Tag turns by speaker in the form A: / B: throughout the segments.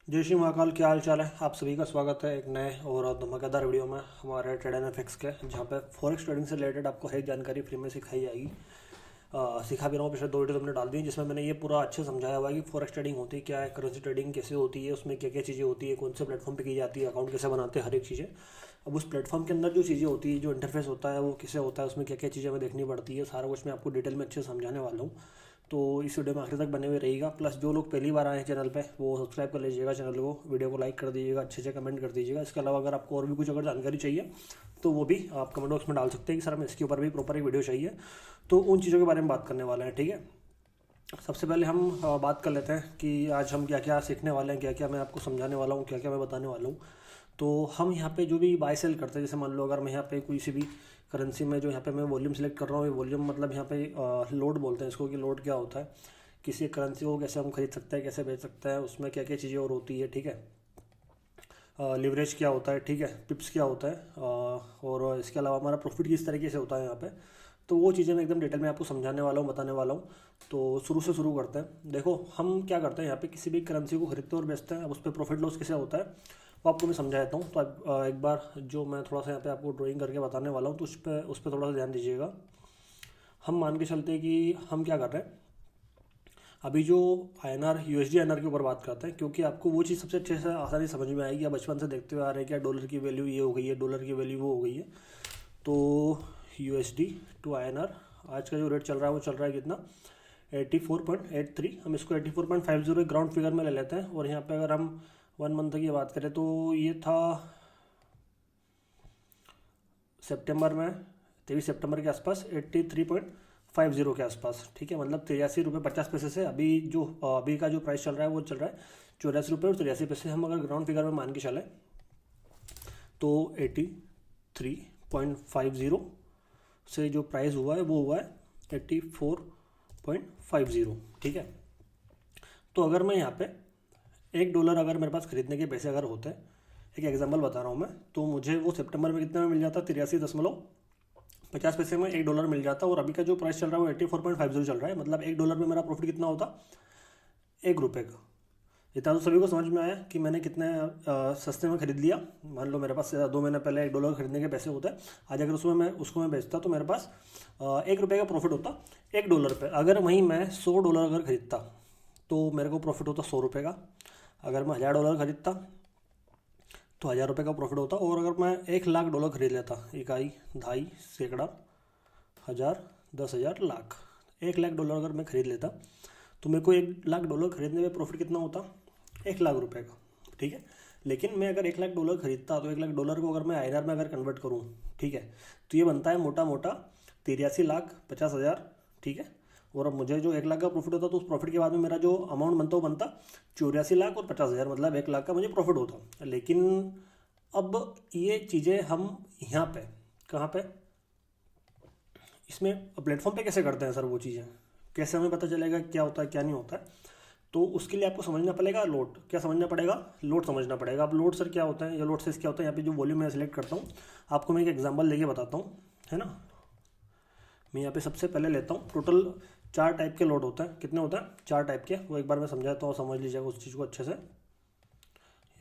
A: जय श्री महाकाल, क्या हाल चाल है। आप सभी का स्वागत है एक नए और धमाकेदार वीडियो में हमारे ट्रेड एंड एफएक्स के, जहाँ पे फॉरेक्स ट्रेडिंग से रिलेटेड आपको हर एक जानकारी फ्री में सिखाई जाएगी। सिखा भी रहा हूँ। पिछले 2 वीडियो तुमने डाल दी हैं जिसमें मैंने ये पूरा अच्छे समझाया हुआ है कि फॉरेक्स ट्रेडिंग होती है क्या है, करेंसी ट्रेडिंग कैसे होती है, उसमें क्या क्या चीज़ें होती है, कौन से प्लेटफॉर्म पे की जाती है, अकाउंट कैसे बनाते हैं, हर एक चीज़ें। अब उस प्लेटफॉर्म के अंदर जो चीज़ें होती है, जो इंटरफेस होता है वो कैसे होता है, उसमें क्या क्या चीज़ें हमें देखनी पड़ती है, सारा कुछ मैं आपको डिटेल में अच्छे से समझाने वाला हूँ। तो इस वीडियो में आखिर तक बने हुए रहिएगा। प्लस जो लोग पहली बार आए हैं चैनल पे वो सब्सक्राइब कर लीजिएगा चैनल को, वीडियो को लाइक कर दीजिएगा, अच्छे से कमेंट कर दीजिएगा। इसके अलावा अगर आपको और भी कुछ अगर जानकारी चाहिए तो वो भी आप कमेंट बॉक्स में डाल सकते हैं कि सर हमें इसके ऊपर भी प्रॉपर एक वीडियो चाहिए। तो उन चीज़ों के बारे में बात करने वाले हैं, ठीक है। सबसे पहले हम बात कर लेते हैं कि आज हम क्या क्या सीखने वाले हैं, क्या क्या मैं आपको समझाने वाला हूँ, क्या क्या मैं बताने वाला हूँ। तो हम यहाँ पे जो भी बाय सेल करते हैं, जैसे मान लो अगर मैं यहाँ पे किसी भी करेंसी में जो यहाँ पे मैं वॉल्यूम सेलेक्ट कर रहा हूँ, ये वॉल्यूम मतलब यहाँ पे लोड बोलते हैं इसको, कि लोड क्या होता है, किसी एक करेंसी को कैसे हम खरीद सकते हैं, कैसे बेच सकते हैं, उसमें क्या क्या चीज़ें और होती है, ठीक है। लिवरेज क्या होता है, ठीक है, पिप्स क्या होता है, और इसके अलावा हमारा प्रॉफिट किस तरीके से होता है यहाँ पे। तो वो चीज़ें मैं एकदम डिटेल में आपको समझाने वाला हूँ, बताने वाला हूँ। तो शुरू से शुरू करते हैं। देखो हम क्या करते हैं यहाँ पे, किसी भी करेंसी को खरीदते हैं और बेचते हैं। अब उस पर प्रॉफिट लॉस कैसे होता है वो आपको मैं समझा देता हूँ। तो एक बार जो मैं थोड़ा सा यहाँ पे आपको ड्राइंग करके बताने वाला हूँ, तो उस पर थोड़ा सा ध्यान दीजिएगा। हम मान के चलते हैं कि हम क्या कर रहे हैं, अभी जो आईएनआर यूएसडी आईएनआर के ऊपर बात करते हैं, क्योंकि आपको वो चीज़ सबसे अच्छे से आसानी समझ में आएगी। आप बचपन से देखते हुए आ रहे हैं कि डॉलर की वैल्यू ये हो गई है, डॉलर की वैल्यू वो हो गई है। तो यूएसडी टू आईएनआर आज का जो रेट चल रहा है वो चल रहा है कितना, 84.83। हम इसको 84.50 ग्राउंड फिगर में ले लेते हैं। और यहाँ पे अगर हम 1 मंथ की बात करें तो ये था सितंबर में, 23 सितंबर के आसपास 83.50 के आसपास, ठीक है। मतलब 83 रुपये 50 पैसे से अभी जो अभी का जो प्राइस चल रहा है वो चल रहा है 84 रुपये और 83 पैसे। हम अगर ग्राउंड फिगर में मान के चलें तो 83.50 से जो प्राइस हुआ है वो हुआ है 84.50, ठीक है। तो अगर मैं यहाँ पे $1 अगर मेरे पास खरीदने के पैसे अगर होते हैं, एक एग्जांपल बता रहा हूँ मैं, तो मुझे वो सितंबर में कितने में मिल जाता, 83.50 में $1 मिल जाता। और अभी का जो प्राइस चल रहा है वो 84.50 चल रहा है। मतलब $1 में मेरा प्रॉफिट कितना होता, ₹1 का। इतना तो सभी को समझ में आया कि मैंने कितने सस्ते में खरीद लिया। मान लो मेरे पास 2 महीने पहले $1 खरीदने के पैसे होते हैं, आज अगर उसको मैं बेचता तो मेरे पास ₹1 का प्रॉफिट होता $1 पे। अगर वहीं मैं $100 अगर खरीदता तो मेरे को प्रॉफिट होता $100 का। अगर मैं $1000 खरीदता तो $1000 का प्रॉफिट होता। और अगर मैं $1,00,000 खरीद लेता, इकाई, दहाई, सैकड़ा, हज़ार, 10,000, लाख, $1,00,000 अगर मैं खरीद लेता तो मेरे को $1,00,000 खरीदने में प्रॉफिट कितना होता, $1,00,000 का, ठीक है। लेकिन मैं अगर $1,00,000 खरीदता तो $1,00,000 को अगर मैं आईएनआर में अगर कन्वर्ट करूँ, ठीक है, तो ये बनता है मोटा मोटा 83,50,000, ठीक है। और अब मुझे जो 1,00,000 का प्रॉफिट होता तो उस प्रॉफिट के बाद में मेरा जो अमाउंट बनता वो बनता 84,50,000, मतलब 1,00,000 का मुझे प्रॉफिट होता। लेकिन अब ये चीज़ें हम यहाँ पे कहाँ पे, इसमें प्लेटफॉर्म पे कैसे करते हैं सर वो चीज़ें, कैसे हमें पता चलेगा क्या होता है क्या नहीं होता है। तो उसके लिए आपको समझना पड़ेगा लोड, क्या समझना पड़ेगा, लोड समझना पड़ेगा। अब लोड सर क्या होता है या लोड सेस क्या होता है, यहाँ पे जो वॉल्यूम मैं सेलेक्ट करता हूँ आपको मैं एक एग्जांपल लेके बताता हूँ, है ना। मैं यहाँ पे सबसे पहले लेता हूँ, टोटल 4 टाइप के लोड होते हैं। कितने होते हैं, 4 टाइप के। वो एक बार मैं समझाता हूँ, समझ लीजिएगा उस चीज़ को अच्छे से।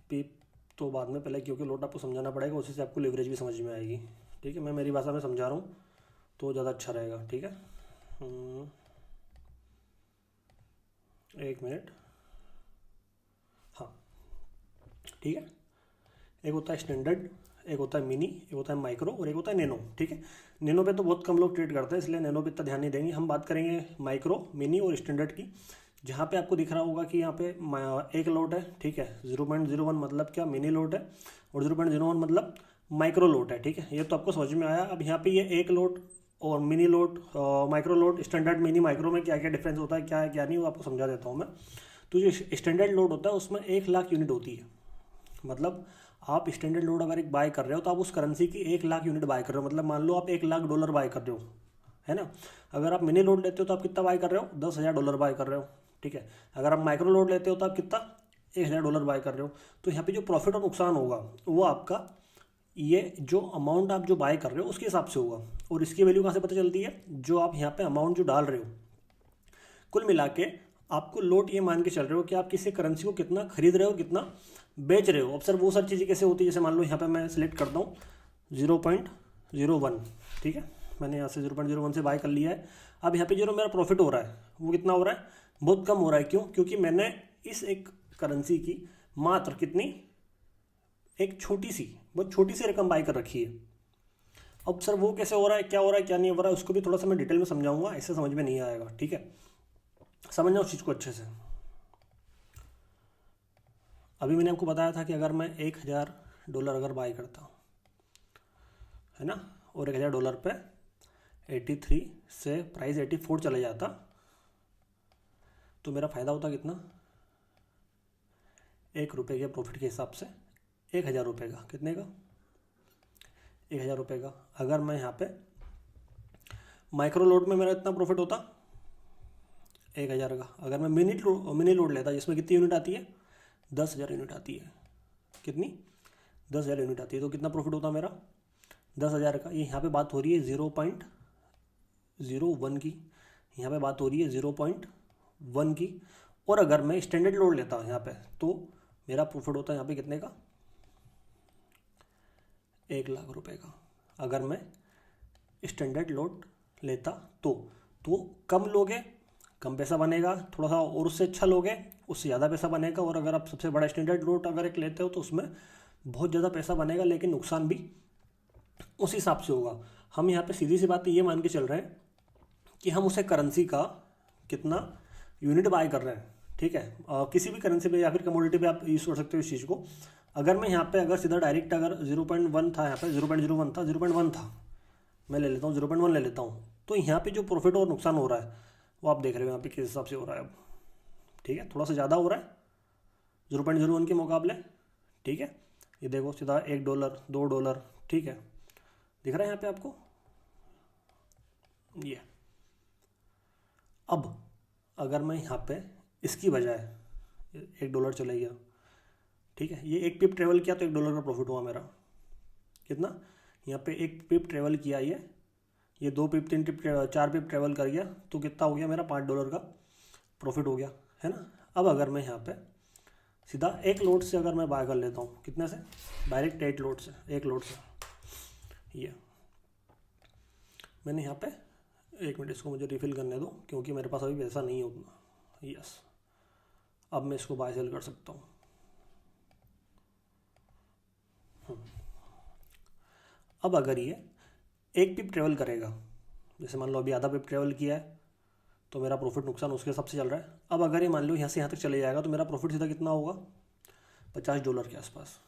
A: पीप तो बाद में, पहले क्योंकि लोड आपको समझाना पड़ेगा, उसी से आपको लिवरेज भी समझ में आएगी, ठीक है। मैं मेरी भाषा में समझा रहा हूँ तो ज़्यादा अच्छा रहेगा, ठीक है। 1 मिनट, हाँ, ठीक है। एक होता है स्टैंडर्ड, एक होता है मिनी, एक होता है माइक्रो और एक होता है नैनो, ठीक है। नैनो पे तो बहुत कम लोग ट्रेड करते हैं, इसलिए नैनो पे इतना ध्यान नहीं देंगे। हम बात करेंगे माइक्रो, मिनी और स्टैंडर्ड की। जहाँ पे आपको दिख रहा होगा कि यहाँ पे एक लोट है, ठीक है, 0.01 मतलब क्या, मिनी लोट है, और 0.01 मतलब माइक्रो लोट है, ठीक है। ये तो आपको समझ में आया। अब यहाँ पे ये एक लोट और मिनी लोट, माइक्रो लोट, स्टैंडर्ड, मिनी, माइक्रो में क्या क्या डिफरेंस होता है, क्या है क्या नहीं, वो आपको समझा देता हूँ मैं। तो जो स्टैंडर्ड लोड होता है उसमें 1,00,000 यूनिट होती है। मतलब आप स्टैंडर्ड लोड अगर एक बाय कर रहे हो तो आप उस करेंसी की 1,00,000 यूनिट बाय कर रहे हो। मतलब मान लो आप $1,00,000 बाय कर रहे हो, है ना। अगर आप मिनी लोड लेते हो तो आप कितना बाय कर रहे हो, $10,000 बाय कर रहे हो, ठीक है। अगर आप माइक्रो लोड लेते हो तो आप कितना, $1,000 बाय कर रहे हो। तो यहाँ पे जो प्रॉफिट और नुकसान होगा वो आपका, ये जो अमाउंट आप जो बाय कर रहे हो उसके हिसाब से होगा। और इसकी वैल्यू कहाँ से पता चलती है, जो आप यहाँ पे अमाउंट जो डाल रहे हो, कुल मिला के आपको लोट ये मान के चल रहे हो कि आप किसी करेंसी को कितना खरीद रहे हो कितना बेच रहे हो। अब सर वो सारी चीज़ें कैसे होती है, जैसे मान लो यहाँ पे मैं सिलेक्ट करता हूँ 0.01, ठीक है, मैंने यहाँ से 0.01 से बाय कर लिया है। अब यहाँ पे जो मेरा प्रॉफिट हो रहा है वो कितना हो रहा है, बहुत कम हो रहा है। क्यों? क्योंकि मैंने इस एक करेंसी की मात्र कितनी, एक बहुत छोटी सी रकम बाय कर रखी है। अब सर वो कैसे हो रहा है, क्या हो रहा है क्या नहीं हो रहा है, उसको भी थोड़ा सा मैं डिटेल में समझाऊंगा, ऐसे समझ में नहीं आएगा, ठीक है, समझना उस चीज़ को अच्छे से। अभी मैंने आपको बताया था कि अगर मैं $1000 अगर बाय करता हूँ, है ना, और $1000 पे 83 से प्राइस 84 चले जाता, तो मेरा फ़ायदा होता कितना, ₹1 के प्रॉफिट के हिसाब से ₹1000 का, कितने का, ₹1000 का। अगर मैं यहाँ पे माइक्रो लोड में मेरा इतना प्रॉफिट होता 1000 का। अगर मैं मिनी लोड लेता जिसमें कितनी यूनिट आती है, 10,000 यूनिट आती है, कितनी, 10,000 यूनिट आती है, तो कितना प्रॉफिट होता मेरा, 10,000 का। ये यहाँ पे बात हो रही है 0.01 की, यहाँ पे बात हो रही है 0.1 की। और अगर मैं स्टैंडर्ड लोड लेता हूँ यहाँ पे, तो मेरा प्रॉफिट होता है यहाँ पे कितने का, ₹1,00,000 का। अगर मैं स्टैंडर्ड लोड लेता तो कम लोगे कम पैसा बनेगा, थोड़ा सा और उससे अच्छा लोगे उससे ज़्यादा पैसा बनेगा। और अगर आप सबसे बड़ा स्टैंडर्ड लोड अगर एक लेते हो तो उसमें बहुत ज़्यादा पैसा बनेगा, लेकिन नुकसान भी उस हिसाब से होगा। हम यहाँ पे सीधी सी बात ये मान के चल रहे हैं कि हम उसे करेंसी का कितना यूनिट बाय कर रहे हैं, ठीक है। किसी भी करेंसी पे या फिर कमोडिटी पे आप यूज़ कर सकते हो इस चीज़ को। अगर मैं यहाँ पे अगर सीधा डायरेक्ट अगर 0.1 था, यहाँ पे 0.01 था, 0.1 था, मैं ले लेता हूँ 0.1 ले लेता हूँ, तो यहाँ पे जो प्रॉफिट और नुकसान हो रहा है वो आप देख रहे हो यहाँ पे किस हिसाब से हो रहा है अब, ठीक है, थोड़ा सा ज़्यादा हो रहा है 0.01 के मुकाबले, ठीक है। ये देखो सीधा $1, $2, ठीक है, दिख रहा है यहाँ पे आपको ये। अब अगर मैं यहाँ पे इसकी बजाय $1 चले गया, ठीक है, ये 1 पिप ट्रेवल किया तो $1 का प्रॉफिट हुआ मेरा, कितना, यहाँ पे 1 पिप ट्रेवल किया, ये 2 पिप 3 पिप 4 पिप ट्रेवल कर गया, तो कितना हो गया मेरा, $5 का प्रॉफिट हो गया, है ना। अब अगर मैं यहाँ पे सीधा एक लोड से अगर मैं बाय कर लेता हूँ, कितने से, डायरेक्ट एक लोड से, ये मैंने यहाँ पे, एक मिनट इसको मुझे रिफ़िल करने दो क्योंकि मेरे पास अभी पैसा नहीं है उतना, यस, अब मैं इसको बाय सेल कर सकता हूँ। अब अगर ये 1 पिप ट्रेवल करेगा, जैसे मान लो अभी आधा पिप ट्रेवल किया है, तो मेरा प्रॉफिट नुकसान उसके हिसाब से चल रहा है। अब अगर ये मान लो यहाँ से यहाँ तक चले जाएगा तो मेरा प्रॉफिट सीधा कितना होगा, $50 के आसपास।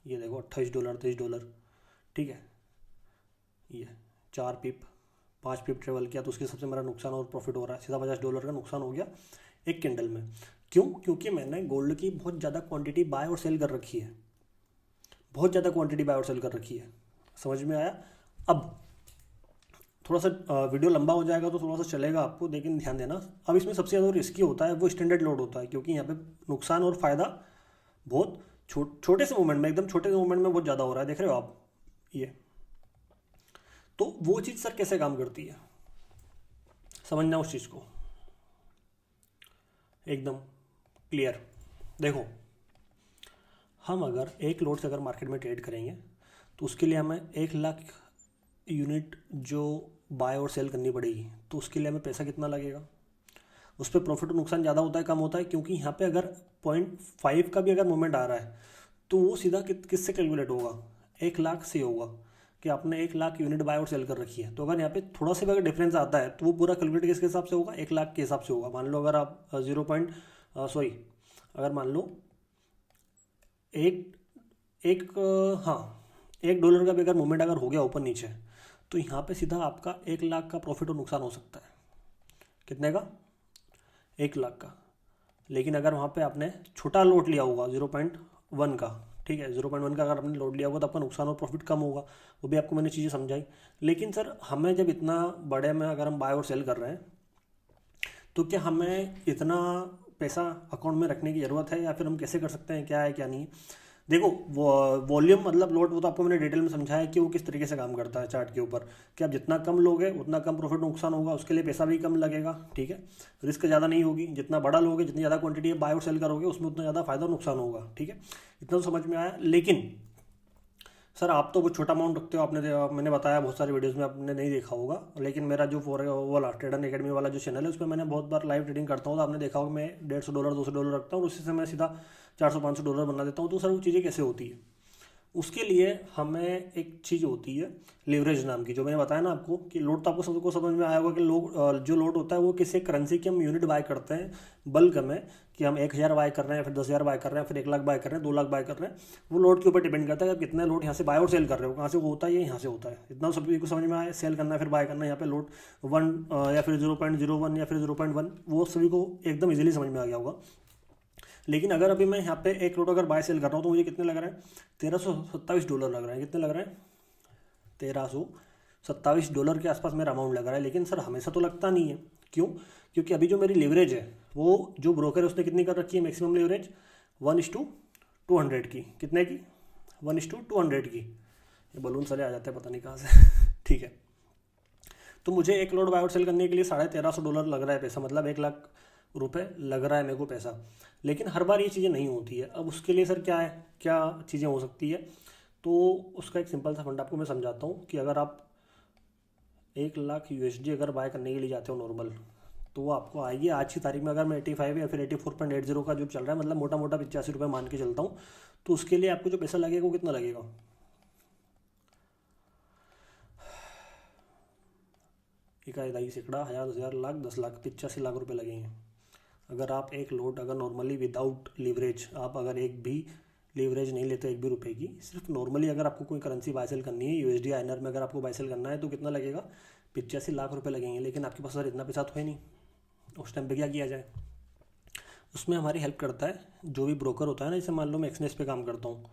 A: ये देखो $28, $23, ठीक है, ये 4 पिप 5 पिप ट्रेवल किया तो उसके हिसाब से मेरा नुकसान और प्रॉफिट हो रहा है, सीधा $50 का नुकसान हो गया एक कैंडल में। क्यों? क्योंकि मैंने गोल्ड की बहुत ज़्यादा क्वांटिटी बाय और सेल कर रखी है, बहुत ज़्यादा क्वांटिटी बाय और सेल कर रखी है। समझ में आया? अब थोड़ा सा वीडियो लंबा हो जाएगा तो थोड़ा सा चलेगा आपको, लेकिन ध्यान देना अब इसमें सबसे ज़्यादा रिस्की होता है वो स्टैंडर्ड लोड होता है, क्योंकि यहाँ पे नुकसान और फ़ायदा बहुत छोटे से मूवमेंट में, एकदम छोटे से मूवमेंट में बहुत ज़्यादा हो रहा है, देख रहे हो आप ये। तो वो चीज़ सर कैसे काम करती है, समझना उस चीज़ को एकदम क्लियर। देखो हम अगर एक लोड से अगर मार्केट में ट्रेड करेंगे तो उसके लिए हमें 1,00,000 यूनिट जो बाय और सेल करनी पड़ेगी, तो उसके लिए हमें पैसा कितना लगेगा, उस पर प्रॉफिट और नुकसान ज़्यादा होता है कम होता है, क्योंकि यहाँ पे अगर 0.5 का भी अगर मूवमेंट आ रहा है तो वो सीधा किससे कैलकुलेट होगा, 1,00,000 से होगा कि आपने 1,00,000 यूनिट बाय और सेल कर रखी है। तो अगर यहाँ पे थोड़ा सा भी अगर डिफरेंस आता है तो वो पूरा कैलकुलेट किसके हिसाब से होगा, 1,00,000 के हिसाब से होगा। मान लो अगर आप अगर मान लो $1 का भी अगर मूवमेंट अगर हो गया ऊपर नीचे, तो यहाँ पे सीधा आपका 1,00,000 का प्रॉफिट और नुकसान हो सकता है। कितने का? 1,00,000 का। लेकिन अगर वहाँ पे आपने छोटा लोड लिया होगा 0.1 का, ठीक है, 0.1 का अगर आपने लोड लिया होगा तो आपका नुकसान और प्रॉफिट कम होगा। वो भी आपको मैंने चीज़ें समझाई। लेकिन सर हमें जब इतना बड़े में अगर हम बाय और सेल कर रहे हैं तो क्या हमें इतना पैसा अकाउंट में रखने की ज़रूरत है, या फिर हम कैसे कर सकते हैं, क्या है क्या नहीं? देखो वो वॉल्यूम मतलब लोड, वो तो आपको मैंने डिटेल में समझाया कि वो किस तरीके से काम करता है चार्ट के ऊपर, कि आप जितना कम लोगे उतना कम प्रॉफिट नुकसान होगा, उसके लिए पैसा भी कम लगेगा, ठीक है। रिस्क ज़्यादा नहीं होगी, जितना बड़ा लोगे, जितनी ज़्यादा क्वांटिटी बाय और सेल करोगे उसमें उतना ज़्यादा फायदा और नुकसान होगा, ठीक है। इतना तो समझ में आया। लेकिन सर आप तो बहुत छोटा अमाउंट रखते हो, मैंने बताया बहुत सारी वीडियोस में, आपने नहीं देखा होगा, लेकिन मेरा जो वो वाला ट्रेडर एकेडमी वाला जो चैनल है उसमें मैंने बहुत बार लाइव ट्रेडिंग करता हूँ, तो आपने देखा होगा मैं $150 $200 रखता हूँ और उसी से मैं सीधा $400 $500 बना देता हूँ। तो सर वो चीज़ें कैसे होती है, उसके लिए हमें एक चीज़ होती है लिवरेज नाम की, जो मैंने बताया ना आपको कि लोड, तो आपको सबको समझ में आया होगा कि लोड, जो लोड होता है वो किसी करेंसी की हम यूनिट बाय करते हैं बल्क में, कि हम 1,000 बाय कर रहे हैं, फिर 10,000 बाय कर रहे हैं, फिर 1 लाख बाय कर रहे हैं, 2 लाख बाय कर रहे हैं। वो लोड के ऊपर डिपेंड करता है कि आप कितने लोड यहाँ से बाय और सेल कर रहे हो, कहाँ से वो होता है, ये यहाँ से होता है। इतना सभी को समझ में आया, सेल करना है फिर बाय करना है, यहाँ पे लोड 1 या फिर 0.01 या फिर 0.1, वो सभी को एकदम इजीली समझ में आ गया होगा। लेकिन अगर अभी मैं यहाँ पे एक लोड अगर बाय सेल कर रहा हूँ तो मुझे कितने लग रहे हैं, $1,327 लग रहे हैं। कितने लग रहे हैं, $1,327 के आसपास मेरा अमाउंट लग रहा है। लेकिन सर हमेशा तो लगता नहीं है, क्यों? क्योंकि अभी जो मेरी लिवरेज है वो जो ब्रोकर है उसने कितनी कर रखी है, मैक्सिमम लिवरेज 1:200 की। कितने की, 1:200 की। ये बलून सारे आ जाते हैं पता नहीं कहाँ से ठीक है। तो मुझे एक लोड बाय और सेल करने के लिए $1,350 लग रहा है पैसा, मतलब ₹1,00,000 लग रहा है मेरे को पैसा। लेकिन हर बार ये चीज़ें नहीं होती है। अब उसके लिए सर क्या है, क्या चीज़ें हो सकती है, तो उसका एक सिंपल सा फंड आपको मैं समझाता हूँ कि अगर आप 1,00,000 USD अगर बाय करने के लिए जाते हो नॉर्मल, तो वो आपको आएगी आज की तारीख में, अगर मैं 85 या फिर 84.80 का जो चल रहा है, मतलब मोटा मोटा ₹85 मान के चलता हूँ, तो उसके लिए आपको जो पैसा लगेगा वो कितना लगेगा, इकाई दाई सैकड़ा, हज़ार, 10,000, लाख, 10 लाख, ₹85 लगेंगे। अगर आप एक लोड अगर नॉर्मली विदाउट लीवरेज, आप अगर एक भी लीवरेज नहीं लेते, एक भी रुपए की, सिर्फ नॉर्मली अगर आपको कोई करेंसी बाय सेल करनी है, USD INR में अगर आपको बाय सेल करना है, तो कितना लगेगा, ₹85 लाख लगेंगे। लेकिन आपके पास सर इतना पैसा तो है नहीं, उस टाइम पे क्या किया जाए? उसमें हमारी हेल्प करता है जो भी ब्रोकर होता है ना, जैसे मान लो मैं एक्सनेस पे काम करता हूँ,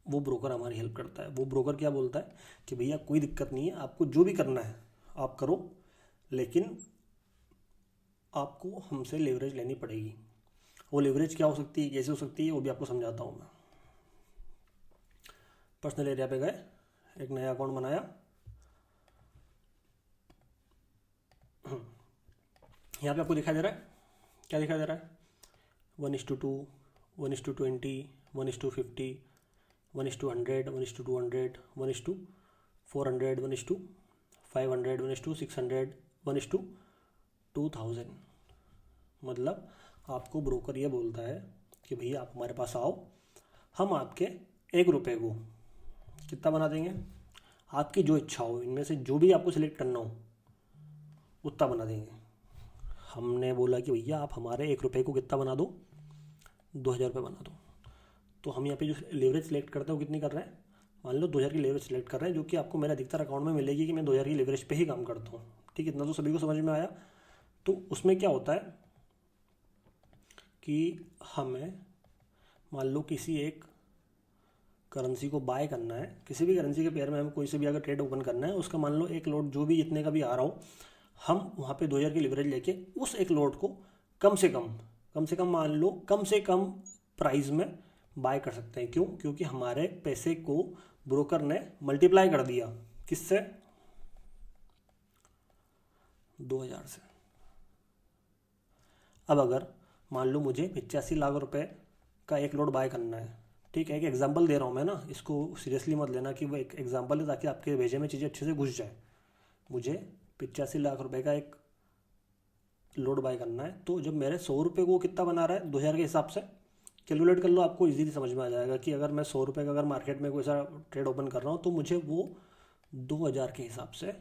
A: वो ब्रोकर हमारी हेल्प करता है। वो ब्रोकर क्या बोलता है कि भैया कोई दिक्कत नहीं है, आपको जो भी करना है आप करो, लेकिन आपको हमसे लेवरेज लेनी पड़ेगी। वो लेवरेज क्या हो सकती है, कैसे हो सकती है, वो भी आपको समझाता हूँ मैं। पर्सनल एरिया पे गए, एक नया अकाउंट बनाया, यहाँ पे आपको दिखाई दे रहा है, क्या दिखाई दे रहा है, 1:2, 1:20, 1:50, 1:100, 1:200, 1:400, 1:500, 1:600, 1:2000। मतलब आपको ब्रोकर ये बोलता है कि भैया आप हमारे पास आओ, हम आपके ₹1 को कितना बना देंगे, आपकी जो इच्छा हो, इनमें से जो भी आपको सिलेक्ट करना हो उतना बना देंगे। हमने बोला कि भैया आप हमारे ₹1 को कितना बना दो, ₹2,000 बना दो। तो हम यहाँ पे जो लेवरेज सेलेक्ट करते हैं वो कितनी कर रहे हैं, मान लो 2,000 की लेवरेज सेलेक्ट कर रहे हैं, जो कि आपको मेरे अधिकतर अकाउंट में मिलेगी कि मैं 2,000 की लेवरेज पे ही काम करता हूँ, ठीक है। इतना तो सभी को समझ में आया। तो उसमें क्या होता है कि हमें मान लो किसी एक करेंसी को बाय करना है, किसी भी करेंसी के पेयर में हमें कोई से भी अगर ट्रेड ओपन करना है, उसका मान लो एक लोड जो भी जितने का भी आ रहा हो, हम वहाँ पे 2,000 की लिवरेज लेके उस एक लोड को कम से कम मान लो कम से कम प्राइस में बाय कर सकते हैं। क्यों? क्योंकि हमारे पैसे को ब्रोकर ने मल्टीप्लाई कर दिया, किससे, 2,000 से। अब अगर मान लो मुझे ₹85 लाख का एक लोड बाय करना है, ठीक है, एक एग्जांपल दे रहा हूँ मैं ना, इसको सीरियसली मत लेना कि वो एक एग्जांपल है ताकि आपके भेजे में चीज़ें अच्छे से घुस जाए। मुझे ₹85 लाख का एक लोड बाय करना है, तो जब मेरे ₹100 को कितना बना रहा है, 2,000 के हिसाब से कैलकुलेट कर लो, आपको इजीली समझ में आ जाएगा कि अगर मैं ₹100 का अगर मार्केट में कोई सा ट्रेड ओपन कर रहा हूँ, तो मुझे वो 2,000 के हिसाब से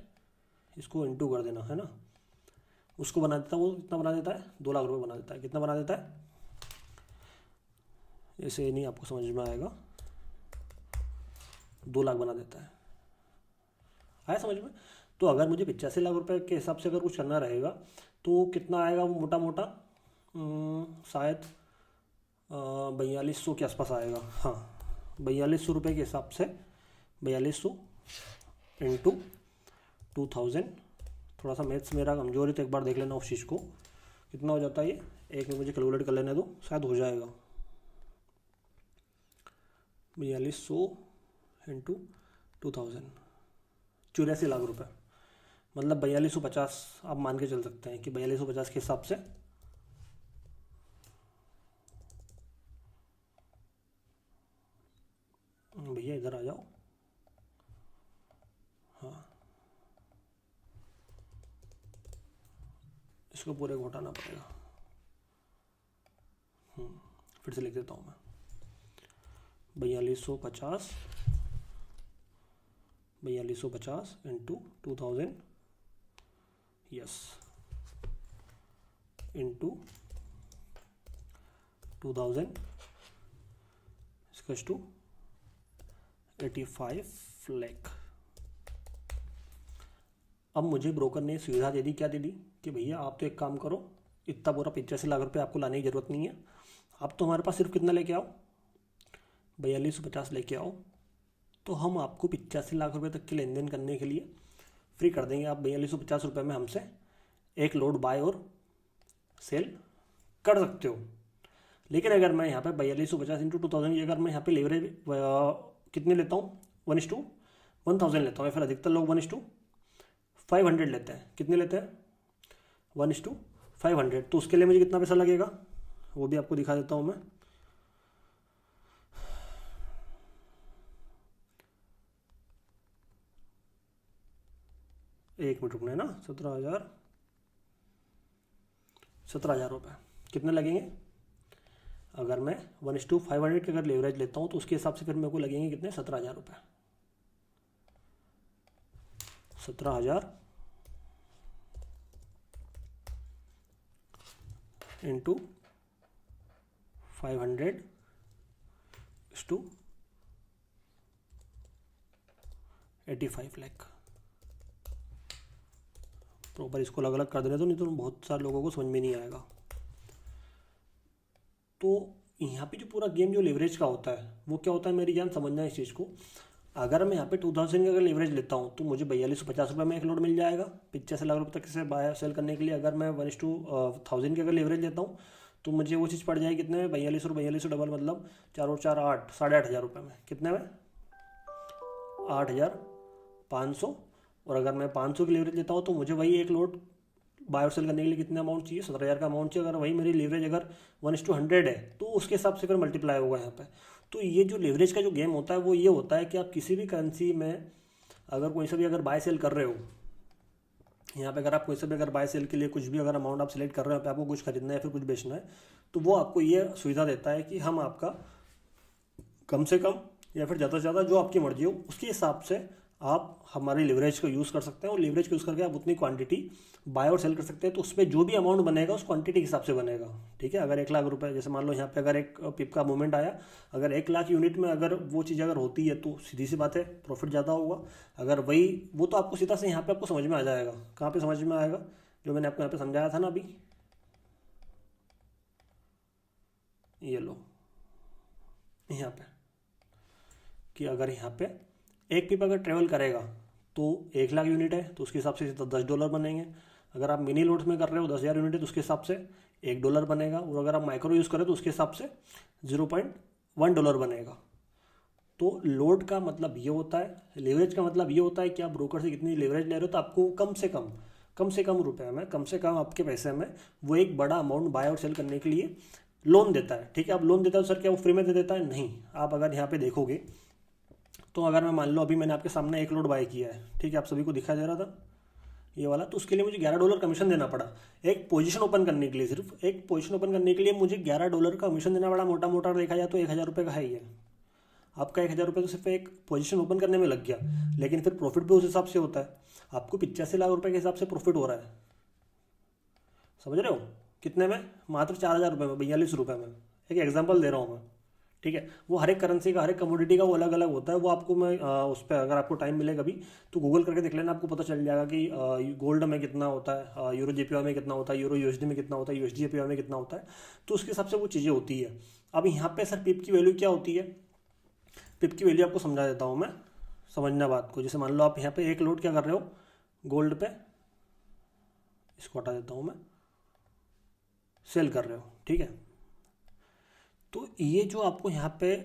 A: इसको इंटू कर देना है ना, उसको बना देता है, वो कितना बना देता है, ₹2,00,000 बना देता है। कितना बना देता है, ऐसे नहीं आपको समझ में आएगा, 2 लाख बना देता है। आया समझ में? तो अगर मुझे ₹85 लाख के हिसाब से अगर कुछ करना रहेगा तो कितना आएगा, वो मोटा मोटा शायद 4,200 के आसपास आएगा। हाँ, ₹4,200 के हिसाब से 4,200 इंटू 2,000, थोड़ा सा मैथ्स मेरा कमजोर है तो एक बार देख लेना उस चीज़ को, कितना हो जाता है ये, एक में मुझे कैलकुलेट कर लेने दो, शायद हो जाएगा। 4200 इंटू 2000, 84 लाख रुपए, मतलब 4250 आप मान के चल सकते हैं कि 4250 के हिसाब से भैया इधर आ जाओ, हाँ इसको पूरे को हटाना पड़ेगा। फिर से लिख देता हूँ मैं, 4250 इंटू 2000 यस इंटू 2000 इसका टू 85 लाख। अब मुझे ब्रोकर ने सुविधा दे दी, क्या दे दी कि भैया आप तो एक काम करो, इतना पूरा 85 लाख रुपए आपको लाने की ज़रूरत नहीं है, आप तो हमारे पास सिर्फ कितना लेके आओ, 4250 लेके आओ, तो हम आपको 85 लाख रुपए तक के लेन देन करने के लिए फ्री कर देंगे। आप 4250 रुपये में हमसे एक लोड बाय और सेल कर सकते हो। लेकिन अगर मैं यहाँ पे 4250 इंटू 2000, अगर मैं यहाँ पे लेवरेज कितने लेता हूँ, 1:1000 लेता हूँ, या फिर अधिकतर लोग 1:500 लेते हैं। कितने लेते हैं, 1:500। तो उसके लिए मुझे कितना पैसा लगेगा वो भी आपको दिखा देता हूँ मैं। एक मिनट रुकना है ना, 17,000 रुपये कितने लगेंगे। अगर मैं 1:500 के अगर लेवरेज लेता हूँ तो उसके हिसाब से फिर मेरे को लगेंगे कितने, 17,000 रुपये। 17,000 इंटू 500 टू 85 लाख। प्रॉपर इसको अलग अलग कर देने तो, नहीं तो बहुत सारे लोगों को समझ में नहीं आएगा। तो यहाँ पे जो पूरा गेम जो लेवरेज का होता है वो क्या होता है, मेरी जान समझना है इस चीज़ को। अगर मैं यहाँ पे 2000 का अगर लेवरेज लेता हूँ तो मुझे 4250 रुपये में एक लोड मिल जाएगा 85 लाख रुपये तक से बाय सेल करने के लिए। अगर मैं 1:1000 के अगर लेवरेज लेता हूँ तो मुझे वो चीज़ पड़ जाएगी कितने में, 4200 डबल मतलब 4 और 4 8, 8,500 रुपये में। कितने में, 8,500। और अगर मैं 500 की लेवरेज लेता हूँ तो मुझे वही एक लोड बाय और सेल करने के लिए कितना अमाउंट चाहिए, 17,000 का अमाउंट चाहिए। अगर वही मेरी लेवरेज अगर 1:100 है तो उसके हिसाब से फिर मल्टीप्लाई होगा यहाँ पे। तो ये जो लेवरेज का जो गेम होता है वो ये होता है कि आप किसी भी करेंसी में अगर कोई सा भी अगर बाय सेल कर रहे हो, यहाँ पे अगर आप कोई सा भी अगर बाय सेल के लिए कुछ भी अगर अमाउंट आप सेलेक्ट कर रहे हो, पे आपको कुछ खरीदना है या फिर कुछ बेचना है, तो वो आपको ये सुविधा देता है कि हम आपका कम से कम या फिर ज़्यादा से ज़्यादा जो आपकी मर्जी हो उसके हिसाब से आप हमारे लिवरेज को यूज़ कर सकते हैं। और लिवरेज को यूज़ करके आप उतनी क्वांटिटी बाय और सेल कर सकते हैं। तो उसमें जो भी अमाउंट बनेगा उस क्वांटिटी के हिसाब से बनेगा। ठीक है, अगर 1 लाख रुपए, जैसे मान लो यहाँ पे अगर एक पिप का मूवमेंट आया, अगर 1 लाख यूनिट में अगर वो चीज़ अगर होती है तो सीधी सी बात है प्रॉफिट ज़्यादा होगा। अगर वही वो तो आपको सीधा से यहाँ पे आपको समझ में आ जाएगा। कहाँ पे समझ में आएगा, जो मैंने आपको यहाँ पे समझाया था ना अभी, ये लो यहाँ पे, कि अगर यहाँ पे एक पिप अगर ट्रेवल करेगा तो 1 लाख यूनिट है तो उसके हिसाब से $10 बनेंगे। अगर आप मिनी लोड्स में कर रहे हो 10,000 यूनिट है तो उसके हिसाब से $1 बनेगा। और अगर आप माइक्रो यूज़ करें तो उसके हिसाब से $0.1 बनेगा। तो लोड का मतलब ये होता है, लेवरेज का मतलब ये होता है कि आप ब्रोकर से कितनी लेवरेज ले रहे हो तो आपको कम से कम रुपए में, कम से कम आपके पैसे में वो एक बड़ा अमाउंट बाय और सेल करने के लिए लोन देता है। ठीक है, अब लोन देता है तो सर क्या वो फ्री में दे देता है, नहीं। आप अगर यहाँ पे देखोगे तो अगर मैं मान लो अभी मैंने आपके सामने एक लोड बाय किया है, ठीक है, आप सभी को दिखाई दे रहा था ये वाला, तो उसके लिए मुझे $11 कमीशन देना पड़ा। एक पोजीशन ओपन करने के लिए, सिर्फ एक पोजीशन ओपन करने के लिए मुझे $11 का कमीशन देना पड़ा। मोटा मोटा देखा जाए तो 1,000 रुपये का है ये। आपका 1,000 रुपये तो सिर्फ एक पोजीशन ओपन करने में लग गया, लेकिन फिर प्रॉफिट भी उस हिसाब से होता है। आपको 85 लाख रुपये के हिसाब से प्रॉफिट हो रहा है, समझ रहे हो कितने में, मात्र 4,000 रुपये में, 42 रुपये में। एक एग्जाम्पल दे रहा हूँ मैं, ठीक है। वो हर एक करेंसी का, हर एक कमोडिटी का वो अलग अलग होता है। वो आपको मैं उस पर अगर आपको टाइम मिले कभी तो गूगल करके देख लेना, आपको पता चल जाएगा कि गोल्ड में कितना होता है, यूरो जेपीवाई में कितना होता है, यूरो यूएसडी में कितना होता है, यूएसडी जेपीवाई में कितना होता है। तो उसके हिसाब से वो चीज़ें होती है। अब यहाँ पे सर पिप की वैल्यू क्या होती है, पिप की वैल्यू आपको समझा देता हूँ मैं, समझना बात को। जैसे मान लो आप यहाँ पे एक लोड क्या कर रहे हो गोल्ड पे, इसको हटा देता हूँ मैं, सेल कर रहे हो, ठीक है। तो ये जो आपको यहाँ पे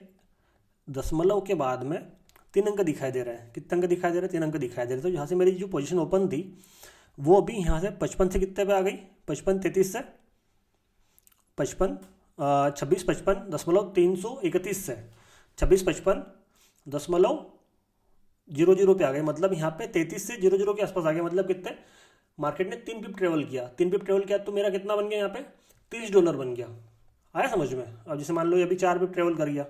A: दशमलव के बाद में 3 अंक दिखाई दे रहे हैं। कितने अंक दिखाई दे रहे हैं? 3 अंक दिखाई दे रहे हैं। तो यहाँ से मेरी जो पोजीशन ओपन थी वो अभी यहाँ से 55 से कितने पे आ गई? 55 33 से 56 26 55 दशमलव 331 से 26 55 दशमलव 00 पे आ गए। मतलब यहाँ पे 33 से 00 के आसपास आ गए। मतलब कितने? मार्केट ने 3 पिप ट्रेवल किया। 3 पिप ट्रेवल किया तो मेरा कितना बन गया? यहाँ पे $30 बन गया। आया समझ में? अब जैसे मान लो ये अभी 4 पिप ट्रेवल कर गया,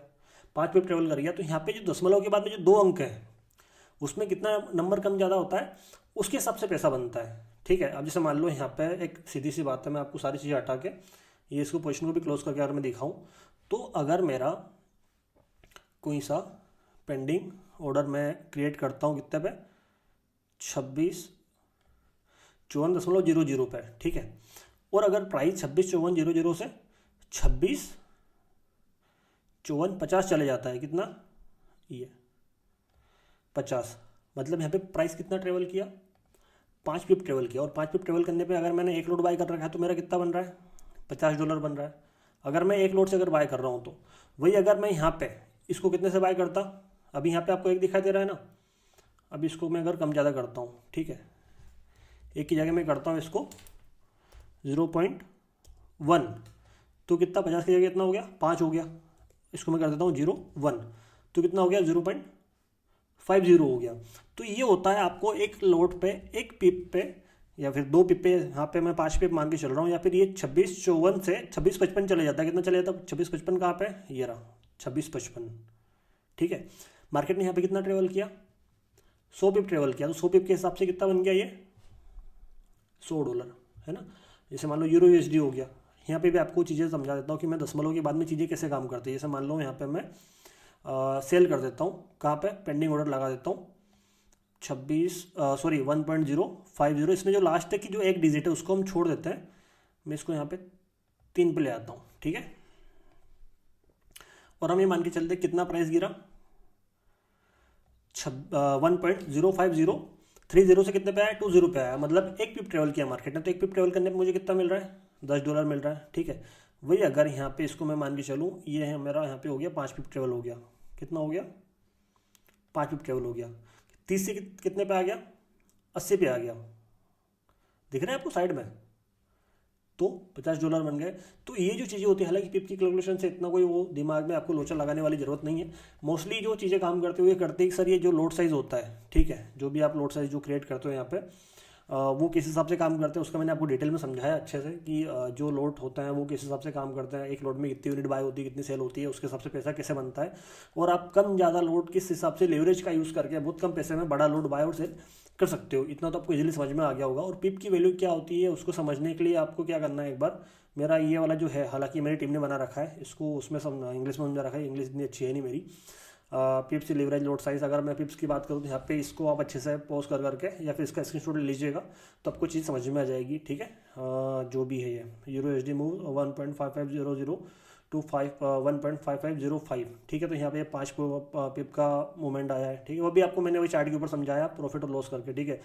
A: 5 पिप ट्रेवल कर गया, तो यहाँ पे जो दशमलव के बाद में जो 2 अंक हैं उसमें कितना नंबर कम ज़्यादा होता है, उसके हिसाब से पैसा बनता है। ठीक है। अब जैसे मान लो यहाँ पे एक सीधी सी बात है, मैं आपको सारी चीज़ें हटा के ये इसको पोजिशन को भी क्लोज करके अगर मैं दिखाऊँ तो अगर मेरा कोई सा पेंडिंग ऑर्डर मैं क्रिएट करता हूँ कितने पे? 2654.00 पे। ठीक है। और अगर प्राइस 2654.00 से 2654.50 चले जाता है, कितना? ये 50। मतलब यहाँ पे प्राइस कितना ट्रेवल किया? 5 पिप ट्रेवल किया। और 5 पिप ट्रेवल करने पे अगर मैंने एक लोड बाय कर रखा है तो मेरा कितना बन रहा है? $50 बन रहा है। अगर मैं एक लोड से अगर बाय कर रहा हूँ तो वही अगर मैं यहाँ पे इसको कितने से बाय करता, अभी यहाँ पे आपको एक दिखाई दे रहा है ना, अब इसको मैं अगर कम ज़्यादा करता हूँ, ठीक है, एक की जगह मैं करता हूँ इसको 0.1, तो कितना? 50 की जगह कितना हो गया? 5 हो गया। इसको मैं कर देता हूँ 0.1, तो कितना हो गया? 0.50 हो गया। तो ये होता है आपको एक लोड पे, एक पिप पे या फिर 2 पिप पे, यहाँ पे मैं 5 पिप मान के चल रहा हूँ, या फिर ये 2654 से 2655 चले जाता है। कितना चले जाता है? 2655 कहाँ पे? ये रहा 2655। ठीक है। मार्केट ने यहाँ पे कितना ट्रेवल किया? 100 पिप ट्रेवल किया। तो 100 पिप के हिसाब से कितना बन गया? ये $100 है ना। जैसे मान लो यूरो USD हो गया। यहाँ पे भी आपको चीज़ें समझा देता हूँ कि मैं दशमलव के बाद में चीज़ें कैसे काम करती है। जैसे मान लो यहाँ पे मैं सेल कर देता हूँ, कहाँ पे? पेंडिंग ऑर्डर लगा देता हूँ 1.050। इसमें जो लास्ट तक की जो एक डिजिट है उसको हम छोड़ देते हैं। मैं इसको यहाँ पे 3 पे ले आता हूँ। ठीक है। और हम ये मान के चलते कितना प्राइस गिरा? 1.05030 से कितने पे आया? 20 पे आया। मतलब एक पिप ट्रेवल किया मार्केट ने। तो एक पिप ट्रेवल करने पे मुझे कितना मिल रहा है? $10 मिल रहा है। ठीक है। वही अगर यहाँ पे इसको मैं मान के चलूँ, ये है मेरा, यहाँ पे हो गया 5 पिप ट्रेवल हो गया। कितना हो गया? 5 पिप ट्रेवल हो गया। 30 से कितने पे आ गया? 80 पे आ गया। दिख रहा है आपको साइड में? तो $50 बन गए। तो ये जो चीज़ें होती है, हालांकि पिप की कैलकुलेशन से इतना कोई वो दिमाग में आपको लोचा लगाने वाली जरूरत नहीं है। मोस्टली जो चीज़ें काम करते हुए करते हैं सर, ये जो लोड साइज होता है, ठीक है, जो भी आप लोड साइज जो क्रिएट करते हो यहाँ पे, वो किस हिसाब से काम करते हैं उसका मैंने आपको डिटेल में समझाया अच्छे से कि जो लोड होता है वो किस हिसाब से काम करते हैं, एक लोड में कितनी यूनिट बाय होती है, कितनी सेल होती है, उसके हिसाब से पैसा कैसे बनता है, और आप कम ज़्यादा लोड किस हिसाब से लेवरेज का यूज़ करके बहुत कम पैसे में बड़ा लोड बाय और सेल कर सकते हो। इतना तो आपको इजीली समझ में आ गया होगा। और पिप की वैल्यू क्या होती है उसको समझने के लिए आपको क्या करना है, एक बार मेरा ये वाला जो है, हालांकि मेरी टीम ने बना रखा है इसको, उसमें इंग्लिश में समझा रखा है, इंग्लिश इतनी अच्छी है नहीं मेरी। पिप्स लेवरेज लोड साइज, अगर मैं पिप्स की बात करूँ तो यहाँ पे इसको आप अच्छे से पॉज कर करके या फिर इसका स्क्रीनशॉट ले लीजिएगा तो आपको चीज़ समझ में आ जाएगी। ठीक है। जो भी है ये यूरो USD मूव 1.5500 टू 1.5505। ठीक है। तो यहाँ पे 5 पिप का मूवमेंट आया है। ठीक है। वो भी आपको मैंने वही चार्ट के ऊपर समझाया, प्रॉफिट और लॉस करके। ठीक है।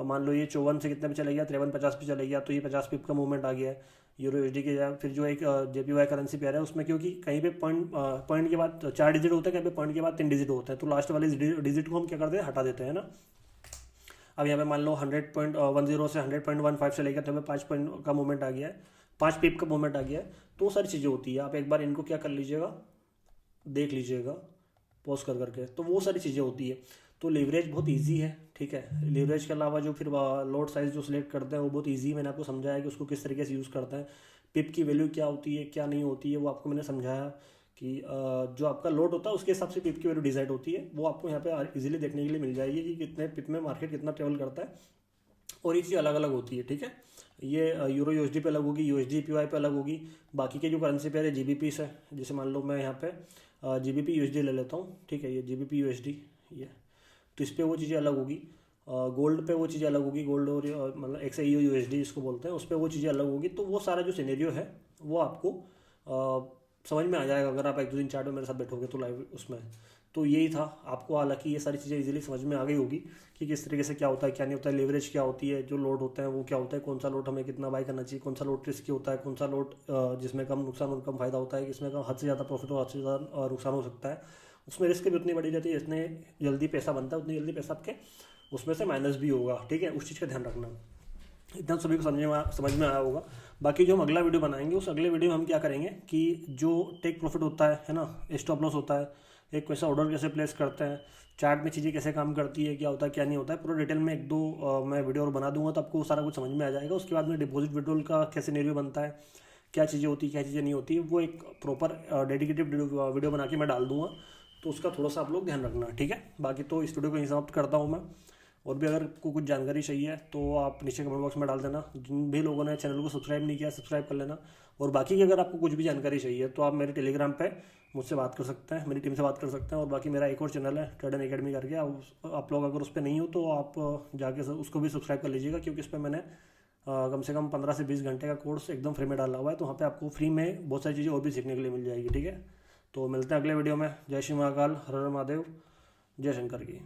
A: मान लो ये 54 से कितने पे चले गया? 53.50 पे चले गया, तो ये 50 पिप का मूवमेंट आ गया है यूरो USD के। फिर जो एक JPY करेंसी पेयर है उसमें, क्योंकि कहीं पे पॉइंट के बाद 4 डिजिट होता है, कहीं पे पॉइंट के बाद 3 डिजिट होता है, तो लास्ट वाले डिजिट को हम क्या करते हैं? हटा देते हैं ना। अब यहाँ पे मान लो 100.10 से 100.15 से लेकर तो 5 पॉइंट का मूवमेंट आ गया है, 5 पिप का मूवमेंट आ गया है। तो सारी चीज़ें होती है, आप एक बार इनको क्या कर लीजिएगा, देख लीजिएगा पॉज कर करके, तो वो सारी चीज़ें होती है। तो लीवरेज बहुत इजी है। ठीक है। लीवरेज के अलावा जो फिर लोड साइज जो सिलेक्ट करते हैं वो बहुत इजी है। मैंने आपको समझाया कि उसको किस तरीके से यूज़ करते हैं, पिप की वैल्यू क्या होती है क्या नहीं होती है, वो आपको मैंने समझाया कि जो आपका लोड होता है उसके हिसाब से पिप की वैल्यू डिसाइड होती है। वो आपको यहाँ पे इजीली देखने के लिए मिल जाएगी कि कितने पिप में मार्केट कितना ट्रेवल करता है, और ये चीज़ अलग अलग होती है। ठीक है। ये यूरो USD पे अलग होगी, USD/PY पे अलग होगी। बाकी के जो करेंसी पेयर है GBP से, जैसे मान लो मैं यहाँ पे GBP USD ले लेता हूँ। ठीक है। ये GBP USD ये, तो इस पर वो चीज़ें अलग होगी। गोल्ड पे वो चीज़ें अलग होगी, गोल्ड और मतलब XAUU USD इसको बोलते हैं, उस पर वो चीज़ें अलग होगी। तो वो सारा जो सिनेरियो है वो आपको समझ में आ जाएगा अगर आप 1-2 दिन चार्ट में मेरे साथ बैठोगे तो लाइव उसमें। तो यही था आपको, हालांकि ये सारी चीज़ें इजीली समझ में आ गई होगी कि किस तरीके से क्या होता है क्या नहीं होता है, लेवरेज क्या होती है, जो लोड होता है वो क्या होता है, कौन सा लोड हमें कितना बाय करना चाहिए, कौन सा लोड रिस्की होता है, कौन सा लोड जिसमें कम नुकसान और कम फायदा होता है, किसमें कम हद से ज़्यादा प्रॉफिट और हद से ज़्यादा नुकसान हो सकता है, उसमें रिस्क भी उतनी बड़ी रहती है, जितने जल्दी पैसा बनता है उतनी जल्दी पैसा आपके उसमें से माइनस भी होगा, ठीक है, उस चीज़ का ध्यान रखना। इतना सभी को समझ में आया होगा। बाकी जो हम अगला वीडियो बनाएंगे उस अगले वीडियो में हम क्या करेंगे कि जो टेक प्रॉफिट होता है ना, स्टॉप लॉस होता है, एक पैसा ऑर्डर कैसे प्लेस करते हैं, चार्ट में चीज़ें कैसे काम करती है, क्या होता है क्या नहीं होता है, पूरा डिटेल में एक दो मैं वीडियो और बना दूंगा, तो आपको सारा कुछ समझ में आ जाएगा। उसके बाद में डिपॉजिट विड्रॉल का कैसे सिनेरियो बनता है, क्या चीज़ें होती है क्या चीज़ें नहीं होती, वो एक प्रॉपर डेडिकेटेड वीडियो बना के मैं डाल दूंगा, तो उसका थोड़ा सा आप लोग ध्यान रखना, ठीक है। बाकी तो इस वीडियो को यहीं समाप्त करता हूँ मैं। और भी अगर आपको कुछ जानकारी चाहिए तो आप नीचे कमेंट बॉक्स में डाल देना। जिन भी लोगों ने चैनल को सब्सक्राइब नहीं किया सब्सक्राइब कर लेना। और बाकी की अगर आपको कुछ भी जानकारी चाहिए तो आप मेरे टेलीग्राम पे मुझसे बात कर सकते हैं, मेरी टीम से बात कर सकते हैं। और बाकी मेरा एक और चैनल है ट्रेडन एकेडमी करके, आप लोग अगर उस पर नहीं हो तो आप जाके उसको भी सब्सक्राइब कर लीजिएगा, क्योंकि इस पर मैंने कम से कम 15 से 20 घंटे का कोर्स एकदम फ्री में डाला हुआ है, तो वहाँ पे आपको फ्री में बहुत सारी चीज़ें और भी सीखने के लिए मिल जाएगी, ठीक है। तो मिलते हैं अगले वीडियो में। जय श्री महाकाल, हर हर महादेव, जय शंकर की।